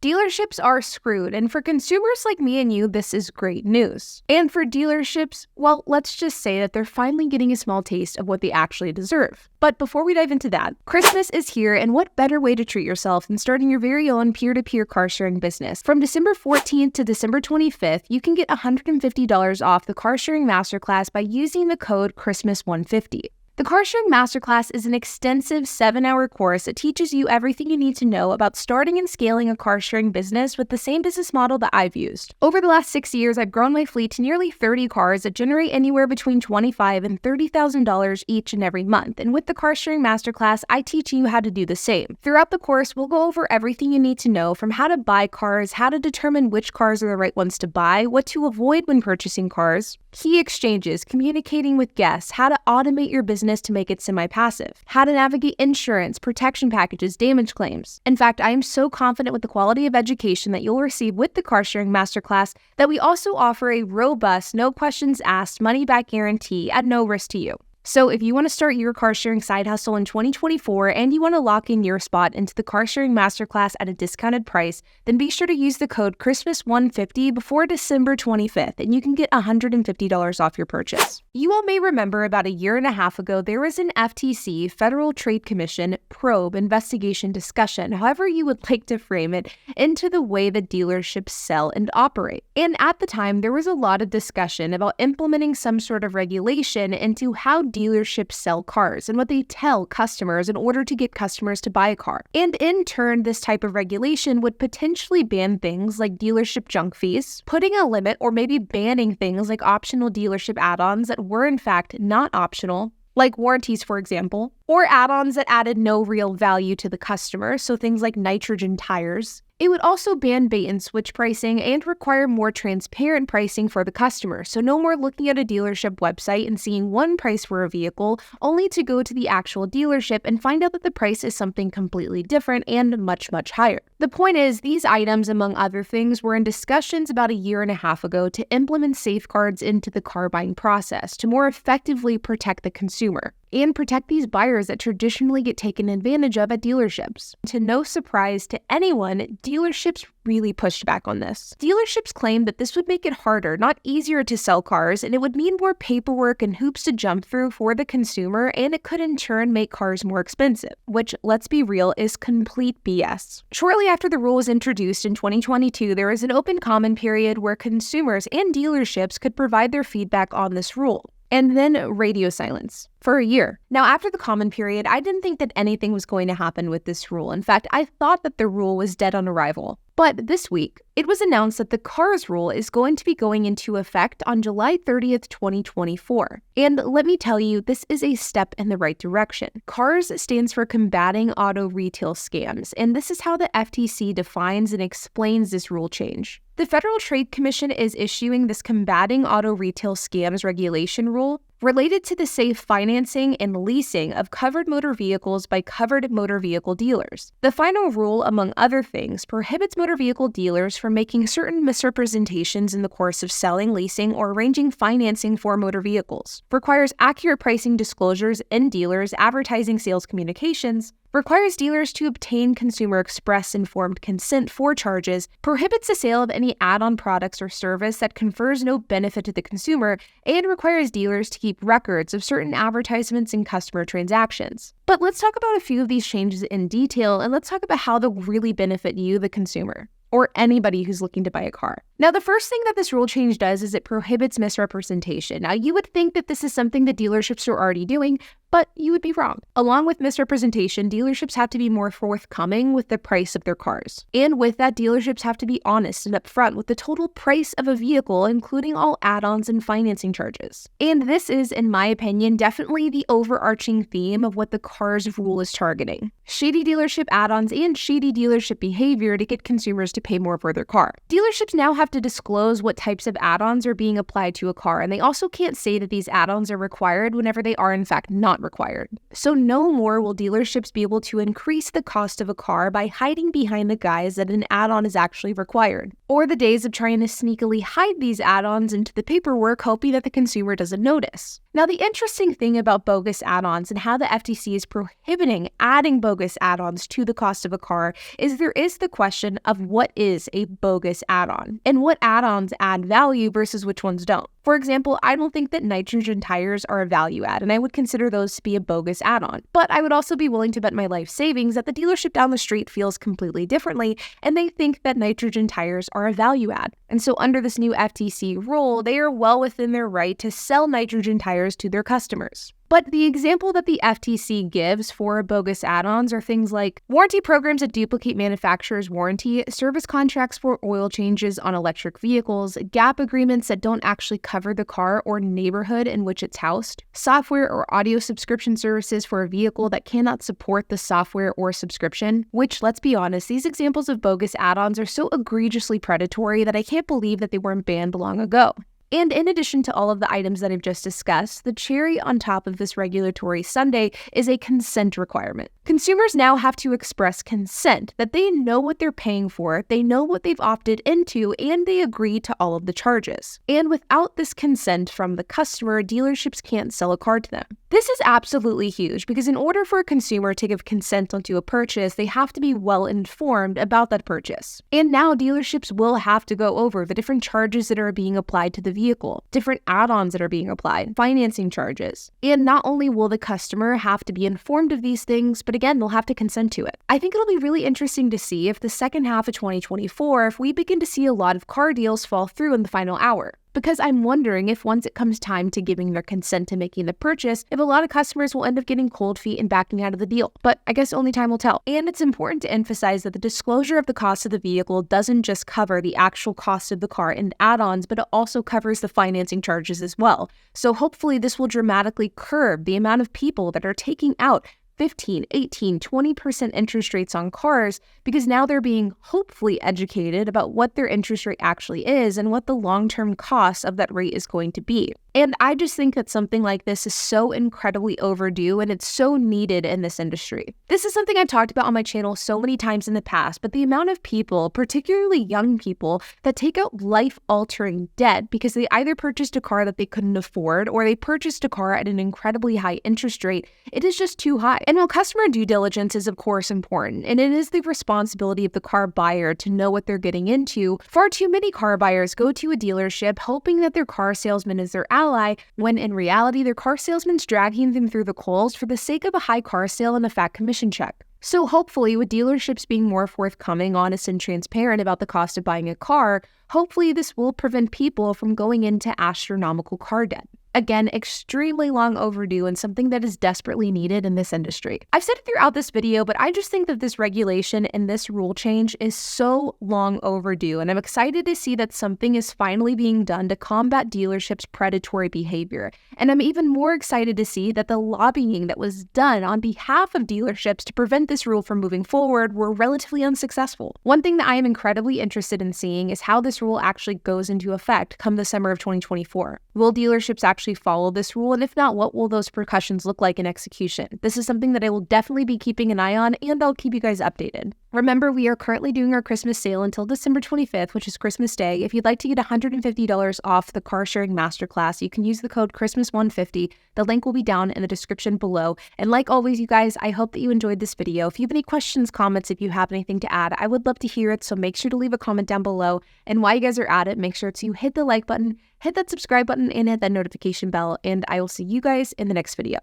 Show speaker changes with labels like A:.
A: Dealerships are screwed, and for consumers like me and you, this is great news. And for dealerships, well, let's just say that they're finally getting a small taste of what they actually deserve. But before we dive into that, Christmas is here, and what better way to treat yourself than starting your very own peer-to-peer car sharing business? From December 14th to December 25th, you can get $150 off the car sharing masterclass by using the code Christmas150. The Car Sharing Masterclass is an extensive 7-hour course that teaches you everything you need to know about starting and scaling a car sharing business with the same business model that I've used. Over the last 6 years, I've grown my fleet to nearly 30 cars that generate anywhere between $25,000 and $30,000 each and every month. And with the Car Sharing Masterclass, I teach you how to do the same. Throughout the course, we'll go over everything you need to know, from how to buy cars, how to determine which cars are the right ones to buy, what to avoid when purchasing cars, key exchanges, communicating with guests, how to automate your business to make it semi-passive, how to navigate insurance, protection packages, damage claims. In fact, I am so confident with the quality of education that you'll receive with the Car Sharing Masterclass that we also offer a robust, no questions asked, money-back guarantee at no risk to you. So if you want to start your car sharing side hustle in 2024 and you want to lock in your spot into the Car Sharing Masterclass at a discounted price, then be sure to use the code Christmas150 before December 25th and you can get $150 off your purchase. You all may remember about a year and a half ago, there was an FTC, Federal Trade Commission, probe, investigation, discussion, however you would like to frame it, into the way that dealerships sell and operate. And at the time, there was a lot of discussion about implementing some sort of regulation into how dealerships sell cars and what they tell customers in order to get customers to buy a car. And in turn, this type of regulation would potentially ban things like dealership junk fees, putting a limit or maybe banning things like optional dealership add-ons that were in fact not optional, like warranties, for example, or add-ons that added no real value to the customer, so things like nitrogen tires. It would also ban bait and switch pricing and require more transparent pricing for the customer, so no more looking at a dealership website and seeing one price for a vehicle, only to go to the actual dealership and find out that the price is something completely different and much, much higher. The point is, these items, among other things, were in discussions about a year and a half ago to implement safeguards into the car buying process to more effectively protect the consumer and protect these buyers that traditionally get taken advantage of at dealerships. To no surprise to anyone, dealerships really pushed back on this. Dealerships claimed that this would make it harder, not easier, to sell cars, and it would mean more paperwork and hoops to jump through for the consumer, and it could in turn make cars more expensive, which, let's be real, is complete BS. Shortly after the rule was introduced in 2022, there was an open comment period where consumers and dealerships could provide their feedback on this rule. And then radio silence for a year. Now, after the comment period, I didn't think that anything was going to happen with this rule. In fact, I thought that the rule was dead on arrival. But this week, it was announced that the CARS rule is going to be going into effect on July 30th, 2024. And let me tell you, this is a step in the right direction. CARS stands for Combating Auto Retail Scams, and this is how the FTC defines and explains this rule change. The Federal Trade Commission is issuing this Combating Auto Retail Scams regulation rule related to the safe financing and leasing of covered motor vehicles by covered motor vehicle dealers. The final rule, among other things, prohibits motor vehicle dealers from making certain misrepresentations in the course of selling, leasing, or arranging financing for motor vehicles, requires accurate pricing disclosures in dealers' advertising sales communications, requires dealers to obtain consumer express informed consent for charges, prohibits the sale of any add-on products or service that confers no benefit to the consumer, and requires dealers to keep records of certain advertisements and customer transactions. But let's talk about a few of these changes in detail, and let's talk about how they'll really benefit you, the consumer, or anybody who's looking to buy a car. Now, the first thing that this rule change does is it prohibits misrepresentation. Now, you would think that this is something that dealerships are already doing, but you would be wrong. Along with misrepresentation, dealerships have to be more forthcoming with the price of their cars. And with that, dealerships have to be honest and upfront with the total price of a vehicle, including all add-ons and financing charges. And this is, in my opinion, definitely the overarching theme of what the CARS rule is targeting: shady dealership add-ons and shady dealership behavior to get consumers to pay more for their car. Dealerships now have to disclose what types of add-ons are being applied to a car, and they also can't say that these add-ons are required whenever they are in fact not required. So no more will dealerships be able to increase the cost of a car by hiding behind the guise that an add-on is actually required, or the days of trying to sneakily hide these add-ons into the paperwork hoping that the consumer doesn't notice. Now, the interesting thing about bogus add-ons and how the FTC is prohibiting adding bogus add-ons to the cost of a car is there is the question of what is a bogus add-on and what add-ons add value versus which ones don't. For example, I don't think that nitrogen tires are a value add, and I would consider those to be a bogus add-on. But I would also be willing to bet my life savings that the dealership down the street feels completely differently, and they think that nitrogen tires are a value add. And so under this new FTC rule, they are well within their right to sell nitrogen tires to their customers. But the example that the FTC gives for bogus add-ons are things like warranty programs that duplicate manufacturer's warranty, service contracts for oil changes on electric vehicles, gap agreements that don't actually cover the car or neighborhood in which it's housed, software or audio subscription services for a vehicle that cannot support the software or subscription, which, let's be honest, these examples of bogus add-ons are so egregiously predatory that I can't believe that they weren't banned long ago. And in addition to all of the items that I've just discussed, the cherry on top of this regulatory sundae is a consent requirement. Consumers now have to express consent that they know what they're paying for, they know what they've opted into, and they agree to all of the charges. And without this consent from the customer, dealerships can't sell a car to them. This is absolutely huge because in order for a consumer to give consent onto a purchase, they have to be well informed about that purchase. And now dealerships will have to go over the different charges that are being applied to the vehicle, different add-ons that are being applied, financing charges. And not only will the customer have to be informed of these things, but again, they'll have to consent to it. I think it'll be really interesting to see if the second half of 2024, if we begin to see a lot of car deals fall through in the final hour. Because I'm wondering if once it comes time to giving their consent to making the purchase, if a lot of customers will end up getting cold feet and backing out of the deal. But I guess only time will tell. And it's important to emphasize that the disclosure of the cost of the vehicle doesn't just cover the actual cost of the car and add-ons, but it also covers the financing charges as well. So hopefully this will dramatically curb the amount of people that are taking out 15, 18, 20% interest rates on cars because now they're being hopefully educated about what their interest rate actually is and what the long-term cost of that rate is going to be. And I just think that something like this is so incredibly overdue and it's so needed in this industry. This is something I've talked about on my channel so many times in the past, but the amount of people, particularly young people, that take out life-altering debt because they either purchased a car that they couldn't afford or they purchased a car at an incredibly high interest rate, it is just too high. And while customer due diligence is of course important, and it is the responsibility of the car buyer to know what they're getting into, far too many car buyers go to a dealership hoping that their car salesman is their ally, when in reality their car salesman's dragging them through the coals for the sake of a high car sale and a fat commission check. So hopefully, with dealerships being more forthcoming, honest, and transparent about the cost of buying a car, hopefully this will prevent people from going into astronomical car debt. Again, extremely long overdue and something that is desperately needed in this industry. I've said it throughout this video, but I just think that this regulation and this rule change is so long overdue, and I'm excited to see that something is finally being done to combat dealerships' predatory behavior. And I'm even more excited to see that the lobbying that was done on behalf of dealerships to prevent this rule from moving forward were relatively unsuccessful. One thing that I am incredibly interested in seeing is how this rule actually goes into effect come the summer of 2024. Will dealerships actually follow this rule? And if not, what will those repercussions look like in execution? This is something that I will definitely be keeping an eye on, and I'll keep you guys updated. Remember, we are currently doing our Christmas sale until December 25th, which is Christmas Day. If you'd like to get $150 off the car sharing masterclass, you can use the code Christmas150. The link will be down in the description below. And like always, you guys, I hope that you enjoyed this video. If you have any questions, comments, if you have anything to add, I would love to hear it. So make sure to leave a comment down below. And while you guys are at it, make sure to hit the like button, hit that subscribe button, and hit that notification bell. And I will see you guys in the next video.